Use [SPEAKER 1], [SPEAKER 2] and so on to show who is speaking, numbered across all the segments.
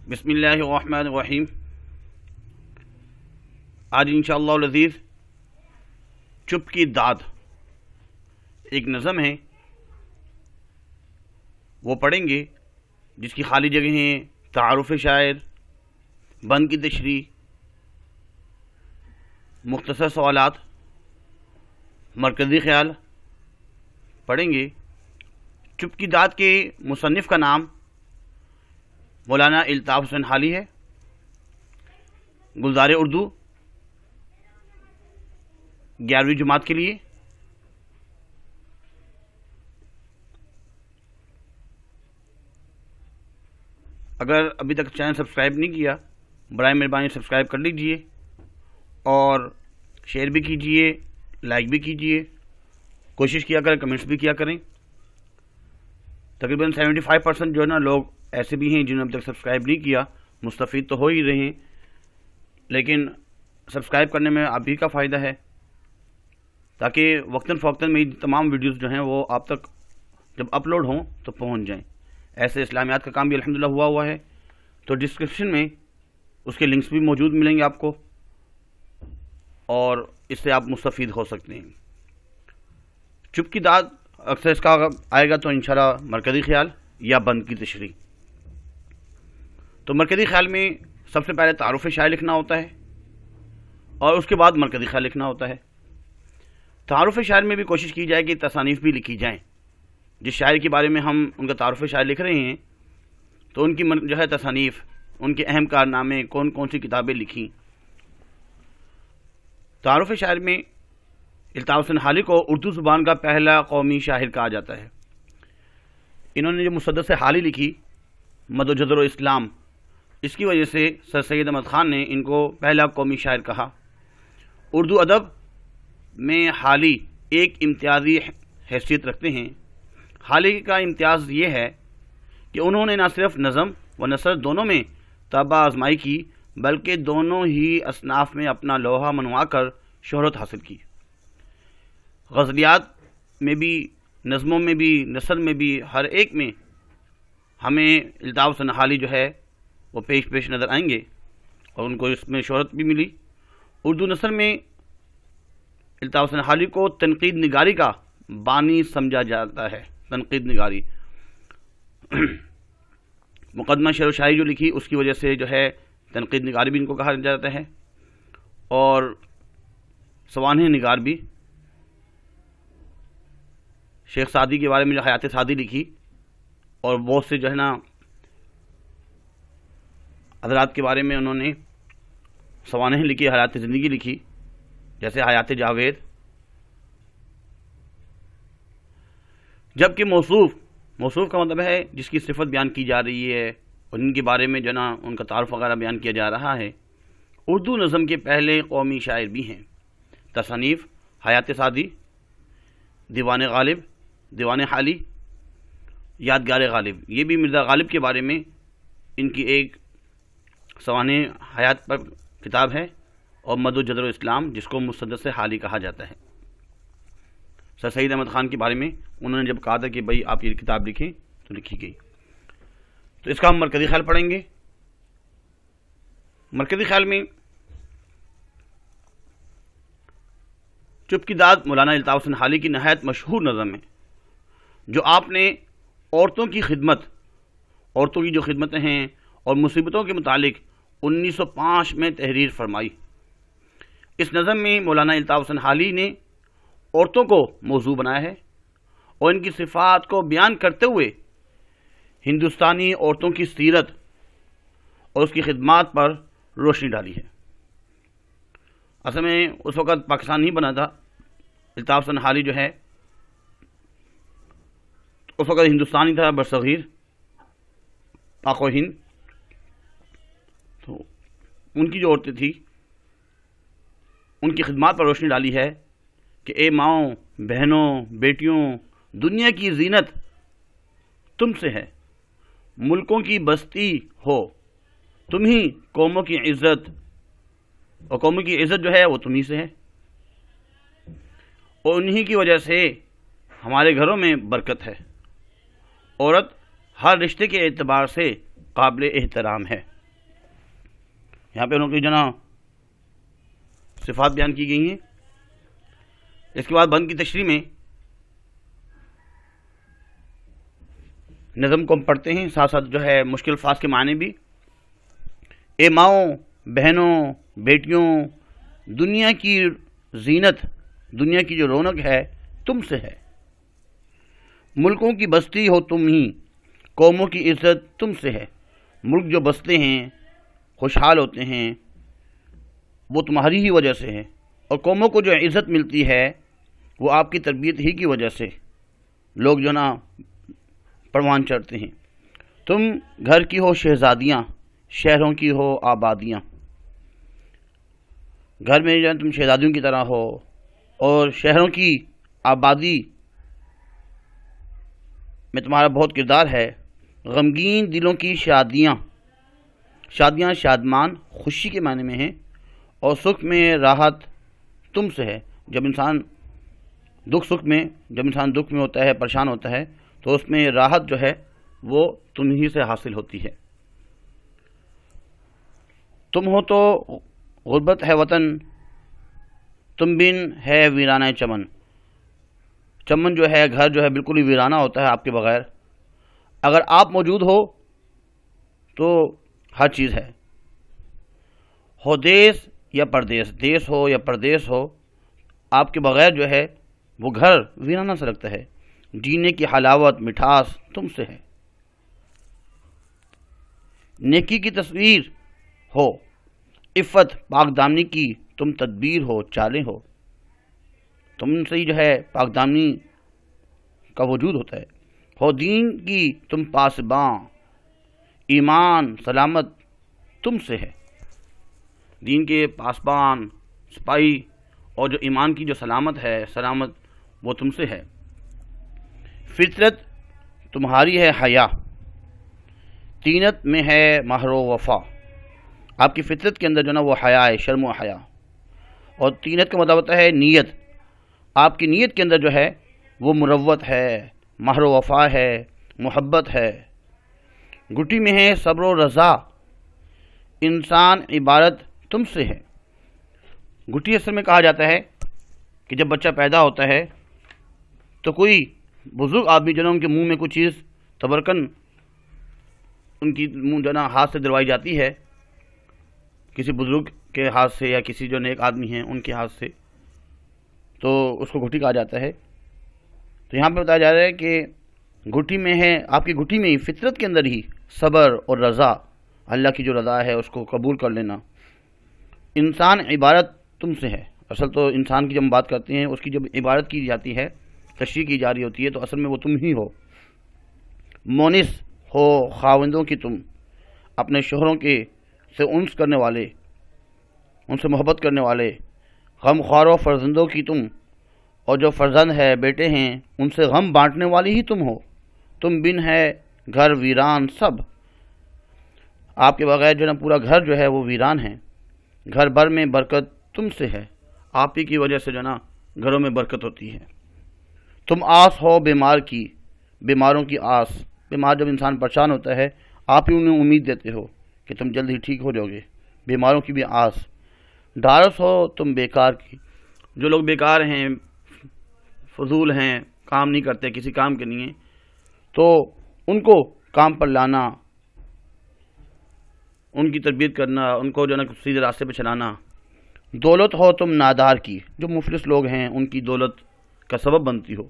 [SPEAKER 1] بسم اللہ الرحمن الرحیم۔ آج انشاءاللہ العزیز چپ کی داد ایک نظم ہے، وہ پڑھیں گے، جس کی خالی جگہ ہیں تعارف شاعر، بند کی تشریح، مختصر سوالات، مرکزی خیال پڑھیں گے۔ چپ کی داد کے مصنف کا نام مولانا الطاف حسین حالی ہے۔ گلزار اردو 11ویں جماعت کے لیے۔ اگر ابھی تک چینل سبسکرائب نہیں کیا، برائے مہربانی سبسکرائب کر لیجئے اور شیئر بھی کیجئے، لائک بھی کیجئے، کوشش کیا کریں، کمنٹس بھی کیا کریں۔ تقریباً 75% جو ہے نا لوگ ایسے بھی ہیں جنہوں نے اب تک سبسکرائب نہیں کیا، مستفید تو ہو ہی رہے ہیں، لیکن سبسکرائب کرنے میں آپ ہی کا فائدہ ہے، تاکہ وقتاً فوقتاً میری تمام ویڈیوز جو ہیں وہ آپ تک جب اپلوڈ ہوں تو پہنچ جائیں۔ ایسے اسلامیات کا کام بھی الحمدللہ ہوا ہے، تو ڈسکرپشن میں اس کے لنکس بھی موجود ملیں گے آپ کو، اور اس سے آپ مستفید ہو سکتے ہیں۔ چپ کی داد اکثر اس کا آئے گا تو انشاءاللہ مرکزی خیال یا بند کی تشریح۔ تو مرکزی خیال میں سب سے پہلے تعارف شاعر لکھنا ہوتا ہے اور اس کے بعد مرکزی خیال لکھنا ہوتا ہے۔ تعارف شاعر میں بھی کوشش کی جائے کہ تصانیف بھی لکھی جائیں۔ جس شاعر کے بارے میں ہم ان کا تعارف شاعر لکھ رہے ہیں تو ان کی جو ہے تصانیف، ان کے اہم کارنامے، کون کون سی کتابیں لکھیں۔ تعارف شاعر میں الطاف حسین حالی کو اردو زبان کا پہلا قومی شاعر کہا جاتا ہے۔ انہوں نے جو مسدس حالی لکھی، مد و جزر و اسلام، اس کی وجہ سے سر سید احمد خان نے ان کو پہلا قومی شاعر کہا۔ اردو ادب میں حالی ایک امتیازی حیثیت رکھتے ہیں۔ حالی کا امتیاز یہ ہے کہ انہوں نے نہ صرف نظم و نثر دونوں میں طبع آزمائی کی، بلکہ دونوں ہی اصناف میں اپنا لوہا منوا کر شہرت حاصل کی۔ غزلیات میں بھی، نظموں میں بھی، نثر میں بھی، ہر ایک میں ہمیں الطاف حسین حالی جو ہے وہ پیش نظر آئیں گے، اور ان کو اس میں شہرت بھی ملی۔ اردو نثر میں الطاف حسین حالی کو تنقید نگاری کا بانی سمجھا جاتا ہے۔ تنقید نگاری، مقدمہ شعر و شاعری جو لکھی اس کی وجہ سے جو ہے تنقید نگاری بھی ان کو کہا جاتا ہے، اور سوانح نگار بھی۔ شیخ سعدی کے بارے میں جو حیات سعدی لکھی، اور بہت سے جو ہے نا حضرات کے بارے میں انہوں نے سوانح لکھی، حیات زندگی لکھی، جیسے حیات جاوید۔ جبکہ موصوف کا مطلب ہے جس کی صفت بیان کی جا رہی ہے، اور ان کے بارے میں جو نا ان کا تعارف وغیرہ بیان کیا جا رہا ہے۔ اردو نظم کے پہلے قومی شاعر بھی ہیں۔ تصانیف: حیات سعدی، دیوان غالب، دیوان حالی، یادگار غالب۔ یہ بھی مرزا غالب کے بارے میں ان کی ایک سوانح حیات پر کتاب ہے، اور مد و جزر و اسلام، جس کو مسدس حالی کہا جاتا ہے۔ سر سید احمد خان کے بارے میں انہوں نے جب کہا تھا کہ بھائی آپ یہ کتاب لکھیں، تو لکھی گئی۔ تو اس کا ہم مرکزی خیال پڑھیں گے۔ مرکزی خیال میں چپ کی داد مولانا الطاف حسین حالی کی نہایت مشہور نظم ہے، جو آپ نے عورتوں کی جو خدمتیں ہیں اور مصیبتوں کے متعلق 1905 میں تحریر فرمائی۔ اس نظم میں مولانا الطاف حسین حالی نے عورتوں کو موضوع بنایا ہے، اور ان کی صفات کو بیان کرتے ہوئے ہندوستانی عورتوں کی سیرت اور اس کی خدمات پر روشنی ڈالی ہے۔ اصل میں اس وقت پاکستان نہیں بنا تھا، الطاف حسین حالی جو ہے اس وقت ہندوستان ہی تھا، برصغیر، پاک و ہند۔ تو ان کی جو عورتیں تھیں، ان کی خدمات پر روشنی ڈالی ہے کہ اے ماؤں، بہنوں، بیٹیوں، دنیا کی زینت تم سے ہے، ملکوں کی بستی ہو تم ہی، قوموں کی عزت، اور قوموں کی عزت جو ہے وہ تم ہی سے ہے، اور انہی کی وجہ سے ہمارے گھروں میں برکت ہے۔ عورت ہر رشتے کے اعتبار سے قابل احترام ہے۔ یہاں پہ ان کی صفات بیان کی گئی ہیں۔ اس کے بعد بند کی تشریح میں نظم کو ہم پڑھتے ہیں، ساتھ ساتھ مشکل الفاظ کے معنی بھی۔ اے ماؤں، بہنوں، بیٹیوں، دنیا کی زینت، دنیا کی جو رونق ہے تم سے ہے، ملکوں کی بستی ہو تم ہی، قوموں کی عزت تم سے ہے۔ ملک جو بستے ہیں، خوشحال ہوتے ہیں، وہ تمہاری ہی وجہ سے ہے، اور قوموں کو جو عزت ملتی ہے وہ آپ کی تربیت ہی کی وجہ سے لوگ پروان چڑھتے ہیں۔ تم گھر کی ہو شہزادیاں، شہروں کی ہو آبادیاں۔ گھر میں تم شہزادیوں کی طرح ہو، اور شہروں کی آبادی میں تمہارا بہت کردار ہے۔ غمگین دلوں کی شادیاں، شادیاں شادمان خوشی کے معنی میں ہیں، اور سکھ میں راحت تم سے ہے۔ جب انسان دکھ میں ہوتا ہے، پریشان ہوتا ہے، تو اس میں راحت وہ تم ہی سے حاصل ہوتی ہے۔ تم ہو تو غربت ہے وطن، تم بن ہے ویرانہ چمن۔ چمن گھر بالکل ہی ویرانہ ہوتا ہے آپ کے بغیر۔ اگر آپ موجود ہو تو ہر چیز ہے۔ ہو دیس یا پردیس، دیس ہو یا پردیس ہو، آپ کے بغیر وہ گھر ویرانہ سے لگتا ہے۔ جینے کی حلاوت، مٹھاس تم سے ہے۔ نیکی کی تصویر ہو، عفت پاک دامنی کی تم تدبیر ہو، چالیں ہو۔ تم سے ہی پاک دامنی کا وجود ہوتا ہے۔ ہو دین کی تم پاسباں، ایمان سلامت تم سے ہے۔ دین کے پاسبان، سپاہی، اور جو ایمان کی جو سلامت وہ تم سے ہے۔ فطرت تمہاری ہے حیا، تینت میں ہے مہر و وفا۔ آپ کی فطرت کے اندر وہ حیا ہے، شرم و حیا، اور تینت کا مطلب ہوتا ہے نیت۔ آپ کی نیت کے اندر وہ مروت ہے، مہر و وفا ہے، محبت ہے۔ گٹی میں ہے صبر و رضا، انسان عبارت تم سے ہے۔ گٹی اصل میں کہا جاتا ہے کہ جب بچہ پیدا ہوتا ہے تو کوئی بزرگ آدمی ان کے منہ میں کوئی چیز تبرکن ان کی منہ ہاتھ سے دلوائی جاتی ہے، کسی بزرگ کے ہاتھ سے یا کسی نیک آدمی ہیں ان کے ہاتھ سے، تو اس کو گھٹی کہا جاتا ہے۔ تو یہاں پہ بتایا جا رہا ہے کہ گھٹی میں ہے، آپ کی گھٹی میں ہی، فطرت کے اندر ہی صبر اور رضا، اللہ کی جو رضا ہے اس کو قبول کر لینا۔ انسان عبارت تم سے ہے۔ اصل تو انسان کی جب ہم بات کرتے ہیں، اس کی جب عبارت کی جاتی ہے، تشریح کی جا رہی ہوتی ہے، تو اصل میں وہ تم ہی ہو۔ مونس ہو خاوندوں کی تم، اپنے شوہروں سے انس کرنے والے، ان سے محبت کرنے والے۔ غم خوارو فرزندوں کی تم، اور جو فرزند ہے، بیٹے ہیں، ان سے غم بانٹنے والی ہی تم ہو۔ تم بن ہے گھر ویران سب، آپ کے بغیر پورا گھر وہ ویران ہے۔ گھر بھر میں برکت تم سے ہے، آپ ہی کی وجہ سے گھروں میں برکت ہوتی ہے۔ تم آس ہو بیمار کی، بیماروں کی آس، بیمار جب انسان پریشان ہوتا ہے، آپ ہی انہیں امید دیتے ہو کہ تم جلد ہی ٹھیک ہو جاؤ گے، بیماروں کی بھی آس۔ ڈھارس ہو تم بیکار کی، جو لوگ بیکار ہیں، فضول ہیں، کام نہیں کرتے، کسی کام کے نہیں ہیں، تو ان کو کام پر لانا، ان کی تربیت کرنا، ان کو سیدھے راستے پہ چلانا۔ دولت ہو تم نادار کی، جو مفلس لوگ ہیں ان کی دولت کا سبب بنتی ہو۔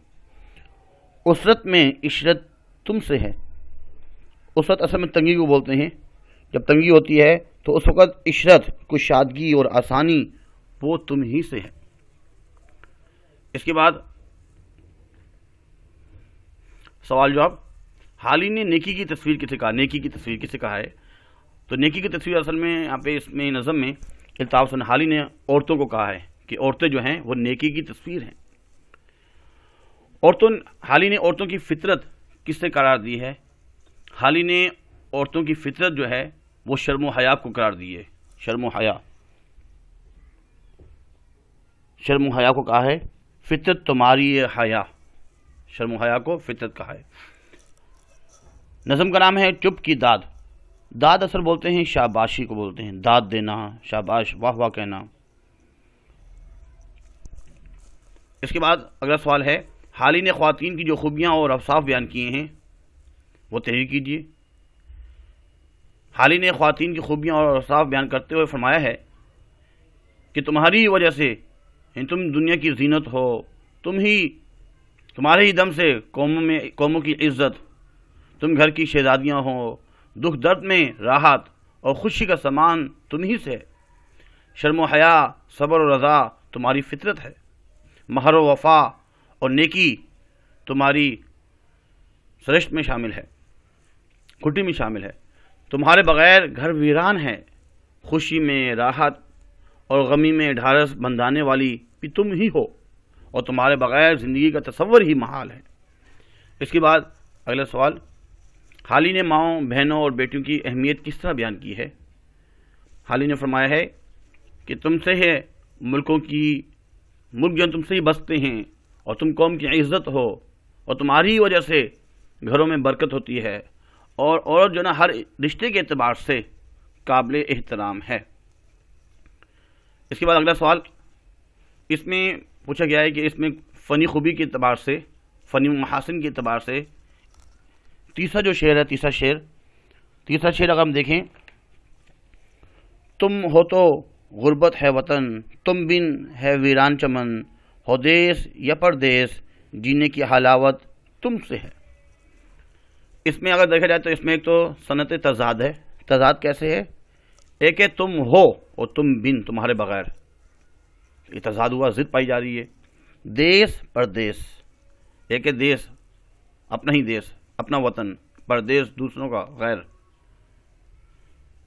[SPEAKER 1] اسرت میں عشرت تم سے ہے، اسرت اصل میں تنگی کو بولتے ہیں۔ جب تنگی ہوتی ہے تو اس وقت عشرت، کشادگی اور آسانی وہ تم ہی سے ہے۔ اس کے بعد سوال جواب، حالی نے نیکی کی تصویر کسے کہا؟ نیکی کی تصویر کسے کہا ہے؟ تو نیکی کی تصویر اصل میں یہاں پہ اس میں نظم میں الطاف حسن حالی نے عورتوں کو کہا ہے کہ عورتیں جو ہیں وہ نیکی کی تصویر ہیں۔ حالی نے عورتوں کی فطرت کس سے قرار دی ہے؟ حالی نے عورتوں کی فطرت وہ شرم و حیا کو قرار دی ہے۔ شرم و حیا کو کہا ہے، فطرت تمہاری حیا، شرم و حیا کو فطرت کہا ہے۔ نظم کا نام ہے چپ کی داد۔ داد اثر بولتے ہیں شاباشی کو بولتے ہیں، داد دینا، شاباش، واہ واہ کہنا۔ اس کے بعد اگلا سوال ہے، حالی نے خواتین کی جو خوبیاں اور اوصاف بیان کیے ہیں وہ تحریر کیجیے۔ حالی نے خواتین کی خوبیاں اور اوصاف بیان کرتے ہوئے فرمایا ہے کہ تمہاری وجہ سے تم دنیا کی زینت ہو، تمہارے ہی دم سے قوموں کی عزت، تم گھر کی شہزادیاں ہو، دکھ درد میں راحت اور خوشی کا سامان تم ہی سے ہے، شرم و حیا، صبر و رضا تمہاری فطرت ہے، مہر و وفا اور نیکی تمہاری سرشت میں شامل ہے، کھٹی میں شامل ہے، تمہارے بغیر گھر ویران ہے، خوشی میں راحت اور غمی میں ڈھارس بندھانے والی بھی تم ہی ہو، اور تمہارے بغیر زندگی کا تصور ہی محال ہے۔ اس کے بعد اگلا سوال، حالی نے ماؤں، بہنوں اور بیٹیوں کی اہمیت کس طرح بیان کی ہے؟ حالی نے فرمایا ہے کہ تم سے ہے ملک جو تم سے ہی بستے ہیں، اور تم قوم کی عزت ہو، اور تمہاری وجہ سے گھروں میں برکت ہوتی ہے، اور عورت جو نا ہر رشتے کے اعتبار سے قابل احترام ہے۔ اس کے بعد اگلا سوال، اس میں پوچھا گیا ہے کہ اس میں فنی خوبی کے اعتبار سے، فنی محاسن کے اعتبار سے تیسرا جو شعر ہے، تیسرا شعر اگر ہم دیکھیں، تم ہو تو غربت ہے وطن، تم بن ہے ویران چمن، ہو دیس یا پردیس، جینے کی حلاوت تم سے ہے۔ اس میں اگر دیکھا جائے تو اس میں ایک تو صنعت تضاد ہے۔ تضاد کیسے ہے؟ ایک ہے تم ہو اور تم بن، تمہارے بغیر، یہ تضاد ہوا، ضد پائی جا رہی ہے۔ دیس پردیس، ایک ہے دیس، اپنا ہی دیس، اپنا وطن، پردیس دوسروں کا، غیر۔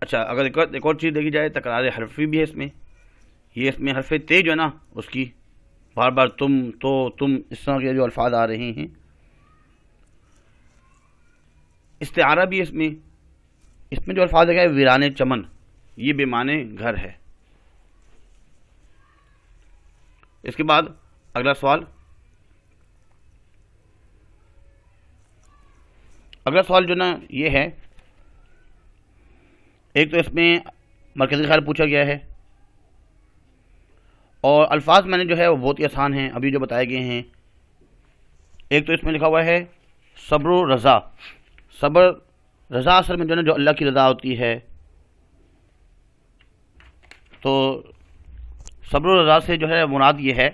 [SPEAKER 1] اچھا، اگر ایک اور چیز دیکھی جائے، تکرار حرفی بھی ہے اس میں، یہ اس میں حرف تے جو ہے نا اس کی بار بار تم، تو، تم، اس طرح کے جو الفاظ آ رہے ہیں۔ استعارہ بھی اس میں جو الفاظ ہے ویرانے چمن، یہ بے معنی گھر ہے۔ اس کے بعد اگلا سوال جو نا یہ ہے، ایک تو اس میں مرکزی خیال پوچھا گیا ہے، اور الفاظ میں نے جو ہے وہ بہت ہی آسان ہیں ابھی جو بتائے گئے ہیں۔ ایک تو اس میں لکھا ہوا ہے صبر و رضا۔ صبر، رضا اصل میں جو ہے نا جو اللہ کی رضا ہوتی ہے، تو صبر و رضا سے جو ہے مراد یہ ہے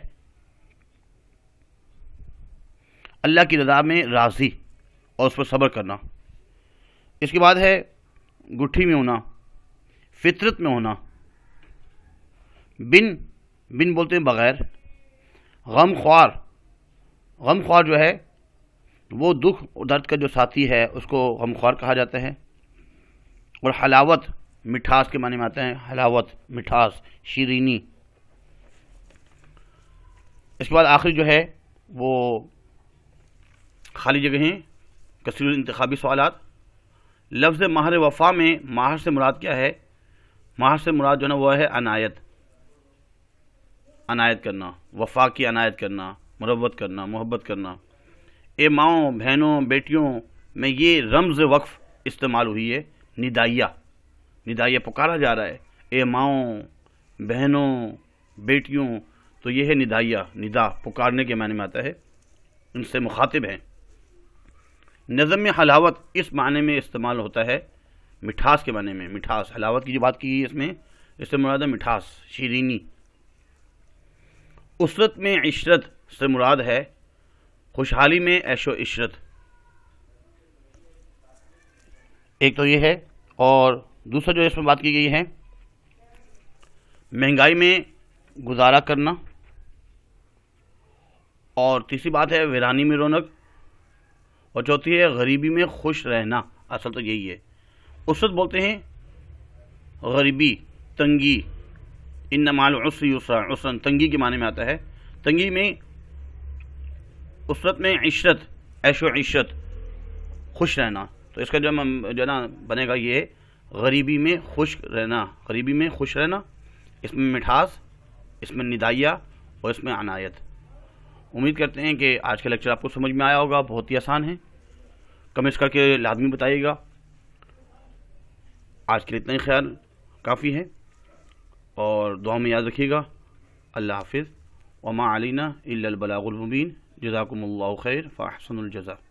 [SPEAKER 1] اللہ کی رضا میں راضی اور اس پر صبر کرنا۔ اس کے بعد ہے گٹھی میں ہونا، فطرت میں ہونا۔ بن بولتے ہیں بغیر۔ غم خوار جو ہے وہ دکھ اور درد کا جو ساتھی ہے اس کو غم خوار کہا جاتا ہے۔ اور حلاوت، مٹھاس کے معنی میں آتا ہے، حلاوت، مٹھاس، شیرینی۔ اس کے بعد آخری جو ہے وہ خالی جگہیں، کثیر الانتخابی سوالات۔ لفظ مہر وفا میں مہر سے مراد کیا ہے؟ مہر سے مراد جو ہے نا وہ ہے عنایت کرنا، وفا کی عنایت کرنا، مروت کرنا، محبت کرنا۔ اے ماؤں، بہنوں، بیٹیوں میں یہ رمز وقف استعمال ہوئی ہے، ندائیہ پکارا جا رہا ہے، اے ماؤں، بہنوں، بیٹیوں، تو یہ ہے ندا پکارنے کے معنی میں آتا ہے، ان سے مخاطب ہیں۔ نظم میں حلاوت اس معنی میں استعمال ہوتا ہے، مٹھاس کے معنی میں، مٹھاس، حلاوت کی جو بات کی اس میں، اس سے مراد ہے مٹھاس، شیرینی۔ اسرت میں عشرت سے مراد ہے خوشحالی میں عیش و عشرت۔ ایک تو یہ ہے، اور دوسرا جو اس میں بات کی گئی ہے مہنگائی میں گزارا کرنا، اور تیسری بات ہے ویرانی میں رونق، اور چوتھی ہے غریبی میں خوش رہنا۔ اصل تو یہی ہے۔ اسرت بولتے ہیں غریبی، تنگی، ان مع العسر یسرا، عسرا تنگی کے معنی میں آتا ہے۔ تنگی میں، اسرت میں عشرت، عیش و عشرت، خوش رہنا، تو اس کا جو ہے نا بنے گا یہ غریبی میں خوش رہنا، غریبی میں خوش رہنا، اس میں مٹھاس، اس میں ندائیہ اور اس میں عنایت۔ امید کرتے ہیں کہ آج کا لیکچر آپ کو سمجھ میں آیا ہوگا، بہت ہی آسان ہے۔ کمنٹس کر کے لازمی بتائیے گا۔ آج کے لیے اتنا ہی خیال کافی ہے، اور دعا میں یاد رکھیے گا۔ اللہ حافظ۔ وما علینا الا البلاغ المبین۔ جزاکم اللہ خیر فاحسن الجزاء۔